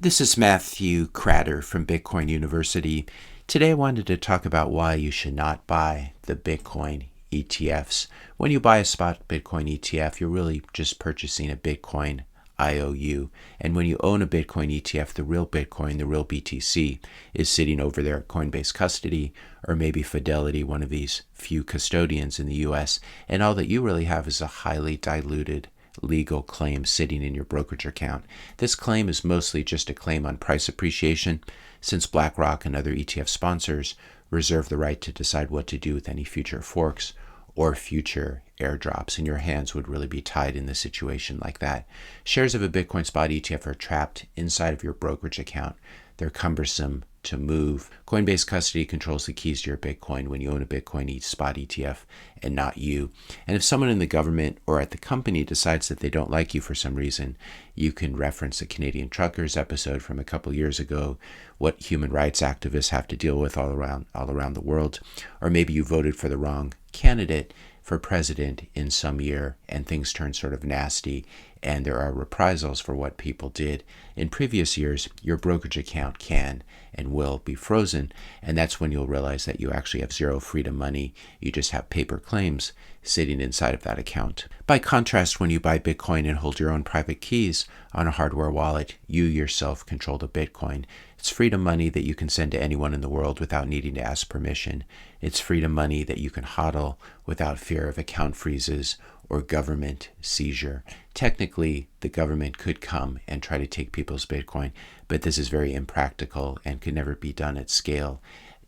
This is Matthew Cratter from Bitcoin University. Today I wanted to talk about why you should not buy the Bitcoin ETFs. When you buy a spot Bitcoin ETF, you're really just purchasing a Bitcoin IOU. And when you own a Bitcoin ETF, the real Bitcoin, the real BTC, is sitting over there at Coinbase custody, or maybe Fidelity, one of these few custodians in the US. And all that you really have is a highly diluted legal claim sitting in your brokerage account. This claim is mostly just a claim on price appreciation, since BlackRock and other ETF sponsors reserve the right to decide what to do with any future forks or future airdrops, and your hands would really be tied in a situation like that. Shares of a Bitcoin spot ETF are trapped inside of your brokerage account. They're cumbersome to move. Coinbase custody controls the keys to your Bitcoin when you own a Bitcoin spot ETF and not you. And if someone in the government or at the company decides that they don't like you for some reason, you can reference the Canadian Truckers episode from a couple years ago, what human rights activists have to deal with all around the world. Or maybe you voted for the wrong candidate for president in some year and things turn sort of nasty and there are reprisals for what people did in previous years, your brokerage account can and will be frozen. And that's when you'll realize that you actually have zero freedom money. You just have paper claims sitting inside of that account. By contrast, when you buy Bitcoin and hold your own private keys on a hardware wallet, you yourself control the Bitcoin. It's freedom money that you can send to anyone in the world without needing to ask permission. It's freedom money that you can hodl without fear of account freezes or government seizure. Technically, the government could come and try to take people's Bitcoin, but this is very impractical and could never be done at scale.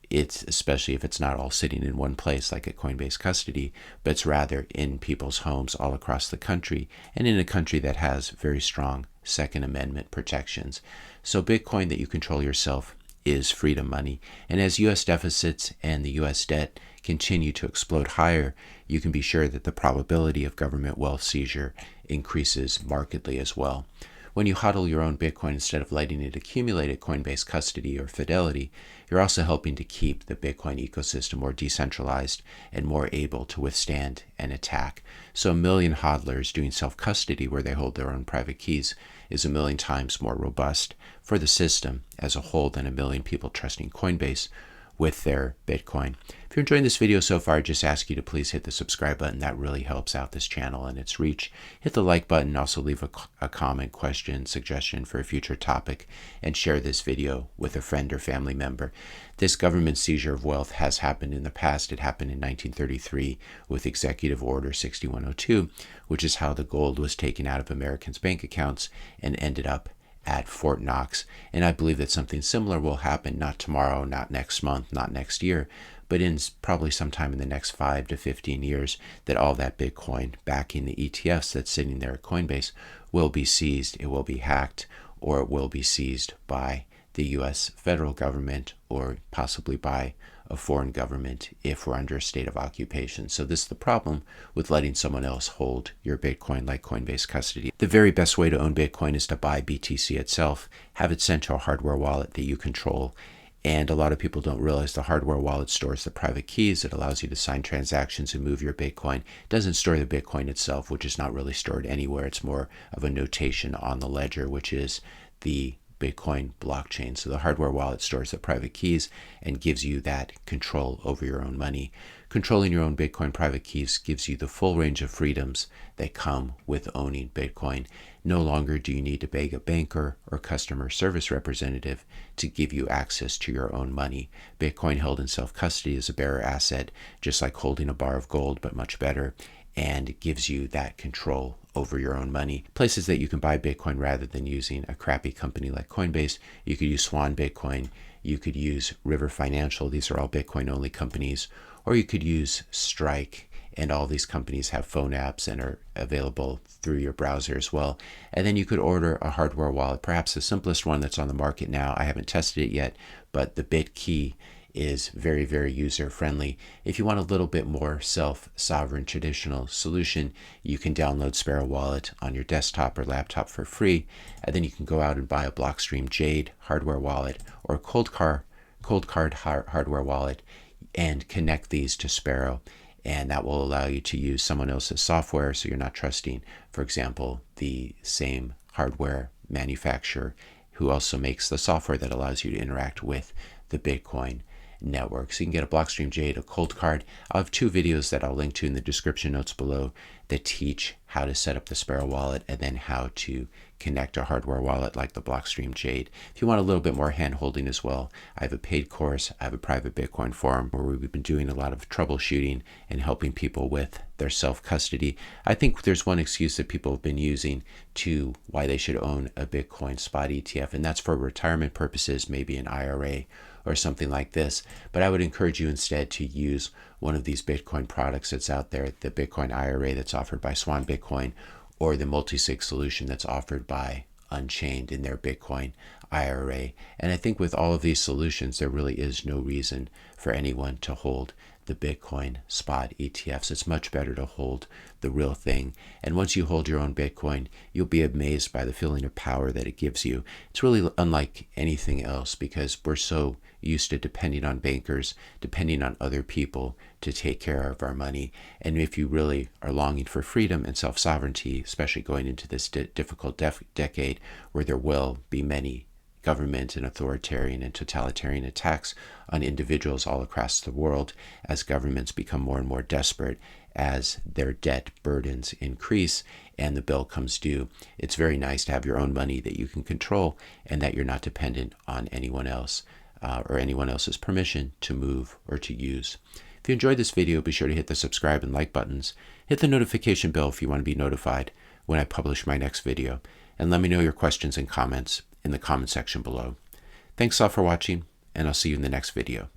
It's especially if it's not all sitting in one place like at Coinbase custody, but it's rather in people's homes all across the country and in a country that has very strong Second Amendment protections. So Bitcoin that you control yourself is freedom money. And as U.S. deficits and the U.S. debt continue to explode higher, you can be sure that the probability of government wealth seizure increases markedly as well. When you hodl your own Bitcoin instead of letting it accumulate at Coinbase custody or Fidelity, you're also helping to keep the Bitcoin ecosystem more decentralized and more able to withstand an attack. So 1 million hodlers doing self-custody where they hold their own private keys is 1 million times more robust for the system as a whole than 1 million people trusting Coinbase with their Bitcoin. If you're enjoying this video so far, I just ask you to please hit the subscribe button. That really helps out this channel and its reach. Hit the like button, also leave a comment, question, suggestion for a future topic, and share this video with a friend or family member. This government seizure of wealth has happened in the past. It happened in 1933 with Executive Order 6102, which is how the gold was taken out of Americans' bank accounts and ended up at Fort Knox. And I believe that something similar will happen, not tomorrow, not next month, not next year, but in probably sometime in the next 5 to 15 years, that all that Bitcoin backing the ETFs that's sitting there at Coinbase will be seized, it will be hacked, or it will be seized by the US federal government or possibly by a foreign government if we're under a state of occupation. So this is the problem with letting someone else hold your Bitcoin like Coinbase custody. The very best way to own Bitcoin is to buy BTC itself, have it sent to a hardware wallet that you control. And a lot of people don't realize the hardware wallet stores the private keys. It allows you to sign transactions and move your Bitcoin. It doesn't store the Bitcoin itself, which is not really stored anywhere. It's more of a notation on the ledger, which is the Bitcoin blockchain. So the hardware wallet stores the private keys and gives you that control over your own money. Controlling your own Bitcoin private keys gives you the full range of freedoms that come with owning Bitcoin. No longer do you need to beg a banker or customer service representative to give you access to your own money. Bitcoin held in self-custody is a bearer asset, just like holding a bar of gold, but much better, and it gives you that control over your own money. Places that you can buy Bitcoin rather than using a crappy company like Coinbase, you could use Swan Bitcoin, you could use River Financial, these are all Bitcoin only companies, or you could use Strike, and all these companies have phone apps and are available through your browser as well. And then you could order a hardware wallet, perhaps the simplest one that's on the market now. I haven't tested it yet, but the BitKey is very, very user-friendly. If you want a little bit more self-sovereign traditional solution, you can download Sparrow Wallet on your desktop or laptop for free, and then you can go out and buy a Blockstream Jade hardware wallet or a Coldcard hardware wallet and connect these to Sparrow, and that will allow you to use someone else's software, so you're not trusting, for example, the same hardware manufacturer who also makes the software that allows you to interact with the Bitcoin network. So you can get a Blockstream Jade, a Coldcard. I'll have 2 videos that I'll link to in the description notes below that teach how to set up the Sparrow wallet and then how to connect a hardware wallet like the Blockstream Jade. If you want a little bit more hand-holding as well, I have a paid course. I have a private Bitcoin forum where we've been doing a lot of troubleshooting and helping people with their self-custody. I think there's one excuse that people have been using to why they should own a Bitcoin spot ETF, and that's for retirement purposes, maybe an IRA or something like this. But I would encourage you instead to use one of these Bitcoin products that's out there, the Bitcoin IRA that's offered by Swan Bitcoin, or the multi-sig solution that's offered by Unchained in their Bitcoin IRA. And I think with all of these solutions, there really is no reason for anyone to hold the Bitcoin spot ETFs. It's much better to hold the real thing. And once you hold your own Bitcoin, you'll be amazed by the feeling of power that it gives you. It's really unlike anything else because we're so used to depending on bankers, depending on other people to take care of our money. And if you really are longing for freedom and self-sovereignty, especially going into this difficult decade where there will be many government and authoritarian and totalitarian attacks on individuals all across the world as governments become more and more desperate, as their debt burdens increase and the bill comes due. It's very nice to have your own money that you can control and that you're not dependent on anyone else or anyone else's permission to move or to use. If you enjoyed this video, be sure to hit the subscribe and like buttons. Hit the notification bell if you want to be notified when I publish my next video. And let me know your questions and comments in the comment section below. Thanks all for watching, and I'll see you in the next video.